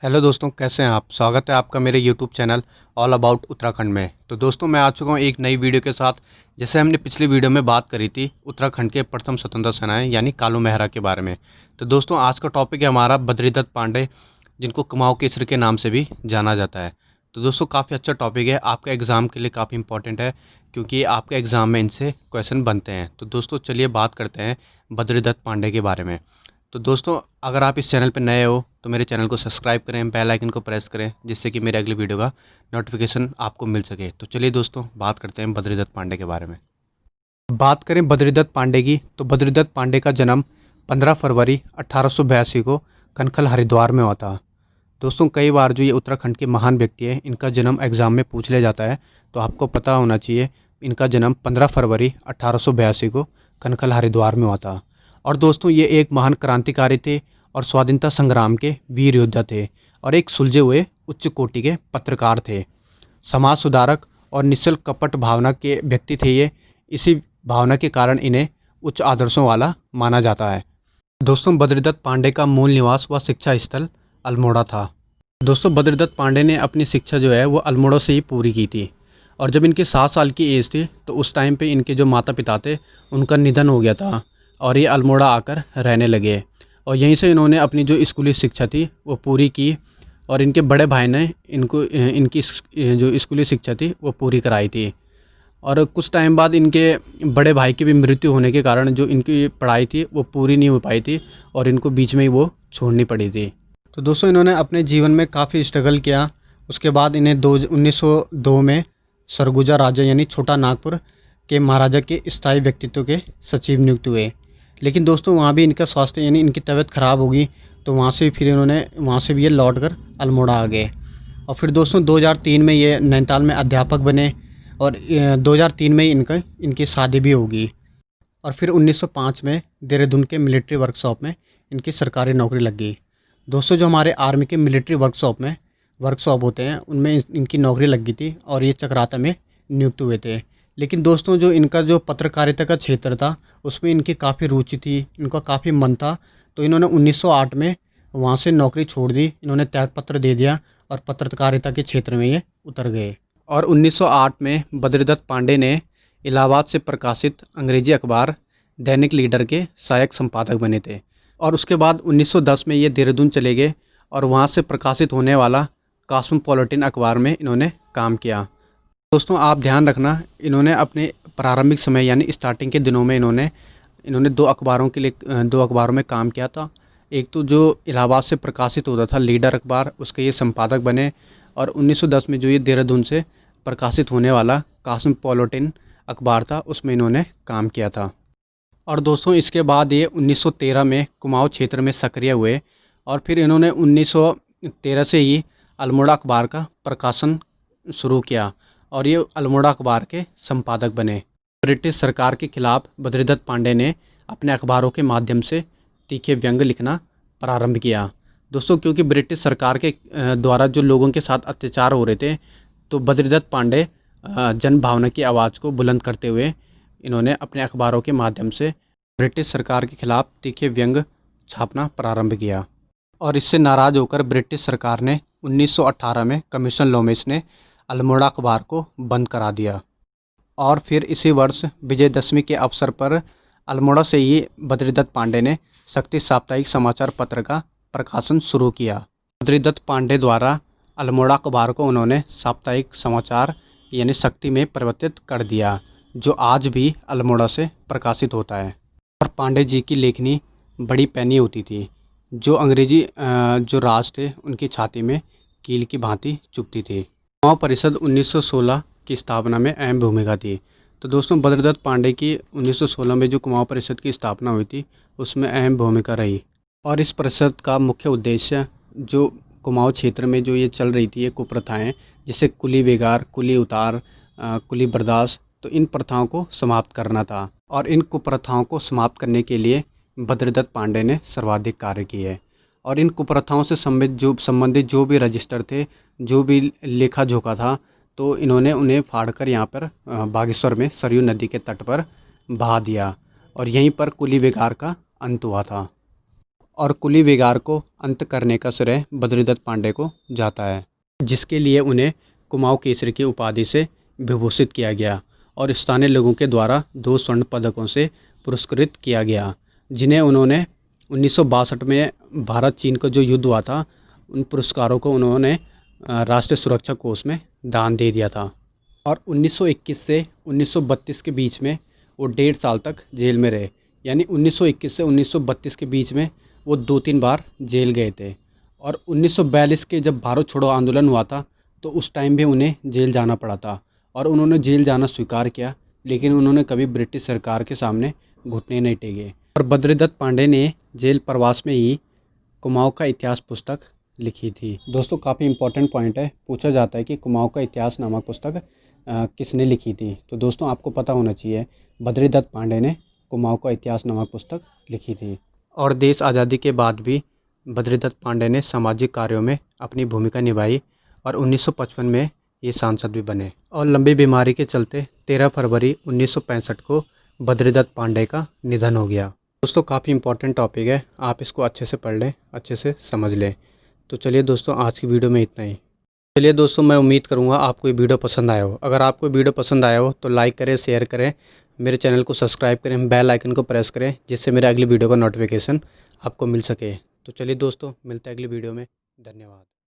Hello दोस्तों, कैसे हैं आप। स्वागत है आपका मेरे YouTube channel all about Uttarakhand में। तो दोस्तों, मैं आ चुका हूं एक नई वीडियो के साथ। जैसे हमने पिछली वीडियो में बात करी थी उत्तराखंड के प्रथम स्वतंत्रता सेनानी यानी कालू मेहरा के बारे में। तो दोस्तों, आज का टॉपिक है हमारा बद्रीदत्त पांडे, जिनको कुमाऊं केसरी के नाम से भी जाना जाता है। तो दोस्तों, काफ़ी अच्छा टॉपिक है, आपका एग्ज़ाम के लिए काफ़ी इंपॉर्टेंट है, क्योंकि आपके एग्ज़ाम में इनसे क्वेश्चन बनते हैं। तो दोस्तों, चलिए बात करते हैं बद्रीदत्त पांडे के बारे में। तो दोस्तों, अगर आप इस चैनल पर नए हो तो मेरे चैनल को सब्सक्राइब करें, बेल आइकन को प्रेस करें, जिससे कि मेरे अगली वीडियो का नोटिफिकेशन आपको मिल सके। तो चलिए दोस्तों, बात करते हैं बद्रीदत्त पांडे के बारे में। बात करें बद्रीदत्त पांडे की, तो बद्रीदत्त पांडे का जन्म 15 फरवरी 1882 को कनखल हरिद्वार में हुआ था। दोस्तों, कई बार जो ये उत्तराखंड के महान व्यक्ति है, इनका जन्म एग्ज़ाम में पूछ लिया जाता है, तो आपको पता होना चाहिए इनका जन्म 15 फरवरी 1882 को कनखल हरिद्वार में हुआ था। और दोस्तों, ये एक महान क्रांतिकारी थे और स्वाधीनता संग्राम के वीर योद्धा थे और एक सुलझे हुए उच्च कोटि के पत्रकार थे। समाज सुधारक और निश्चल कपट भावना के व्यक्ति थे ये। इसी भावना के कारण इन्हें उच्च आदर्शों वाला माना जाता है। दोस्तों, बद्रीदत्त पांडे का मूल निवास व शिक्षा स्थल अल्मोड़ा था। दोस्तों, बद्रीदत्त पांडे ने अपनी शिक्षा जो है वो अल्मोड़ा से ही पूरी की थी। और जब इनके 7 साल की एज थी तो उस टाइम पे इनके जो माता पिता थे उनका निधन हो गया था और ये अल्मोड़ा आकर रहने लगे। और यहीं से इन्होंने अपनी जो स्कूली शिक्षा थी वो पूरी की। और इनके बड़े भाई ने इनकी जो स्कूली शिक्षा थी वो पूरी कराई थी। और कुछ टाइम बाद इनके बड़े भाई की भी मृत्यु होने के कारण जो इनकी पढ़ाई थी वो पूरी नहीं हो पाई थी और इनको बीच में ही वो छोड़नी पड़ी थी। तो दोस्तों, इन्होंने अपने जीवन में काफ़ी स्ट्रगल किया। उसके बाद इन्हें 1902 में सरगुजा राजा यानी छोटा नागपुर के महाराजा के स्थायी व्यक्तित्व के सचिव नियुक्त हुए। लेकिन दोस्तों, वहाँ भी इनका स्वास्थ्य यानी इनकी तबीयत खराब होगी, तो वहाँ से भी ये लौट कर अल्मोड़ा आ गए। और फिर दोस्तों, 2003 में ये नैनीताल में अध्यापक बने और 2003 में ही इनकी शादी भी होगी। और फिर 1905 में देहरादून के मिलिट्री वर्कशॉप में इनकी सरकारी नौकरी लग गई। दोस्तों, जो हमारे आर्मी के मिलिट्री वर्कशॉप होते हैं उनमें इनकी नौकरी लग गई थी और ये चकराता में नियुक्त हुए थे। लेकिन दोस्तों, जो इनका जो पत्रकारिता का क्षेत्र था उसमें इनकी काफ़ी रुचि थी, इनका काफ़ी मन था। तो इन्होंने 1908 में वहाँ से नौकरी छोड़ दी, इन्होंने त्यागपत्र दे दिया और पत्रकारिता के क्षेत्र में ये उतर गए। और 1908 में बद्रीदत्त पांडे ने इलाहाबाद से प्रकाशित अंग्रेजी अखबार दैनिक लीडर के सहायक संपादक बने थे। और उसके बाद 1910 में ये देहरादून चले गए और वहाँ से प्रकाशित होने वाला कॉस्मोपॉलिटन अखबार में इन्होंने काम किया। दोस्तों, आप ध्यान रखना, इन्होंने अपने प्रारंभिक समय यानी स्टार्टिंग के दिनों में इन्होंने इन्होंने दो अखबारों में काम किया था। एक तो जो इलाहाबाद से प्रकाशित होता था लीडर अखबार, उसके ये संपादक बने। और 1910 में जो ये देहरादून से प्रकाशित होने वाला कॉस्मोपॉलिटन अखबार था उसमें इन्होंने काम किया था। और दोस्तों, इसके बाद ये 1913 में कुमाऊं क्षेत्र में सक्रिय हुए और फिर इन्होंने 1913 से ही अल्मोड़ा अखबार का प्रकाशन शुरू किया और ये अल्मोड़ा अखबार के संपादक बने। ब्रिटिश सरकार के खिलाफ बद्रीदत्त पांडे ने अपने अखबारों के माध्यम से तीखे व्यंग लिखना प्रारंभ किया। दोस्तों, क्योंकि ब्रिटिश सरकार के द्वारा जो लोगों के साथ अत्याचार हो रहे थे, तो बद्रीदत्त पांडे जन भावना की आवाज़ को बुलंद करते हुए इन्होंने अपने अखबारों के माध्यम से ब्रिटिश सरकार के खिलाफ तीखे व्यंग छापना प्रारंभ किया। और इससे नाराज़ होकर ब्रिटिश सरकार ने 1918 में कमीशन लोमेस ने अल्मोड़ा अखबार को बंद करा दिया। और फिर इसी वर्ष विजयदशमी के अवसर पर अल्मोड़ा से ही बद्रीदत्त पांडे ने शक्ति साप्ताहिक समाचार पत्र का प्रकाशन शुरू किया। बद्रीदत्त पांडे द्वारा अल्मोड़ा अखबार को उन्होंने साप्ताहिक समाचार यानी शक्ति में परिवर्तित कर दिया, जो आज भी अल्मोड़ा से प्रकाशित होता है। और पांडे जी की लेखनी बड़ी पैनी होती थी, जो अंग्रेजी जो राज थे उनकी छाती में कील की भांति चुभती थी। कुमाऊं परिषद 1916 की स्थापना में अहम भूमिका थी। तो दोस्तों, बद्रीदत्त पांडे की 1916 में जो कुमाऊं परिषद की स्थापना हुई थी उसमें अहम भूमिका रही। और इस परिषद का मुख्य उद्देश्य जो कुमाऊं क्षेत्र में जो ये चल रही थी ये कुप्रथाएं, जैसे कुली बेगार, कुली उतार, कुली बर्दाश्त, तो इन प्रथाओं को समाप्त करना था। और इन कुप्रथाओं को समाप्त करने के लिए बद्रीदत्त पांडे ने सर्वाधिक कार्य किए। और इन कुप्रथाओं से संबंधित जो भी रजिस्टर थे, जो भी लेखा जोखा था, तो इन्होंने उन्हें फाड़कर यहाँ पर बागेश्वर में सरयू नदी के तट पर बहा दिया और यहीं पर कुली बेगार का अंत हुआ था। और कुली विगार को अंत करने का श्रेय बद्रीदत्त पांडे को जाता है, जिसके लिए उन्हें कुमाऊं केसरी की उपाधि से विभूषित किया गया और स्थानीय लोगों के द्वारा 2 स्वर्ण पदकों से पुरस्कृत किया गया, जिन्हें उन्होंने 1962 में भारत चीन का जो युद्ध हुआ था, उन पुरस्कारों को उन्होंने राष्ट्रीय सुरक्षा कोष में दान दे दिया था। और 1921 से 1932 के बीच में वो 1.5 साल तक जेल में रहे, यानी 1921 से 1932 के बीच में वो 2-3 बार जेल गए थे। और 1942 के जब भारत छोड़ो आंदोलन हुआ था, तो उस टाइम भी उन्हें जेल जाना पड़ा था और उन्होंने जेल जाना स्वीकार किया, लेकिन उन्होंने कभी ब्रिटिश सरकार के सामने घुटने नहीं टेके। और बद्रीदत्त पांडे ने जेल प्रवास में ही कुमाऊं का इतिहास पुस्तक लिखी थी। दोस्तों, काफ़ी इंपॉर्टेंट पॉइंट है, पूछा जाता है कि कुमाऊं का इतिहास नामक पुस्तक किसने लिखी थी। तो दोस्तों, आपको पता होना चाहिए, बद्रीदत्त पांडे ने कुमाऊं का इतिहास नामक पुस्तक लिखी थी। और देश आज़ादी के बाद भी बद्रीदत्त पांडे ने सामाजिक कार्यों में अपनी भूमिका निभाई और 1955 में ये सांसद भी बने। और लंबी बीमारी के चलते 13 फरवरी 1965 को बद्रीदत्त पांडे का निधन हो गया। दोस्तों, काफ़ी इंपॉर्टेंट टॉपिक है, आप इसको अच्छे से पढ़ लें, अच्छे से समझ लें। तो चलिए दोस्तों, आज की वीडियो में इतना ही। चलिए दोस्तों, मैं उम्मीद करूँगा आपको ये वीडियो पसंद आया हो। अगर आपको वीडियो पसंद आया हो तो लाइक करें, शेयर करें, मेरे चैनल को सब्सक्राइब करें, बेल आइकन को प्रेस करें, जिससे मेरे अगली वीडियो का नोटिफिकेशन आपको मिल सके। तो चलिए दोस्तों, मिलते हैं अगली वीडियो में। धन्यवाद।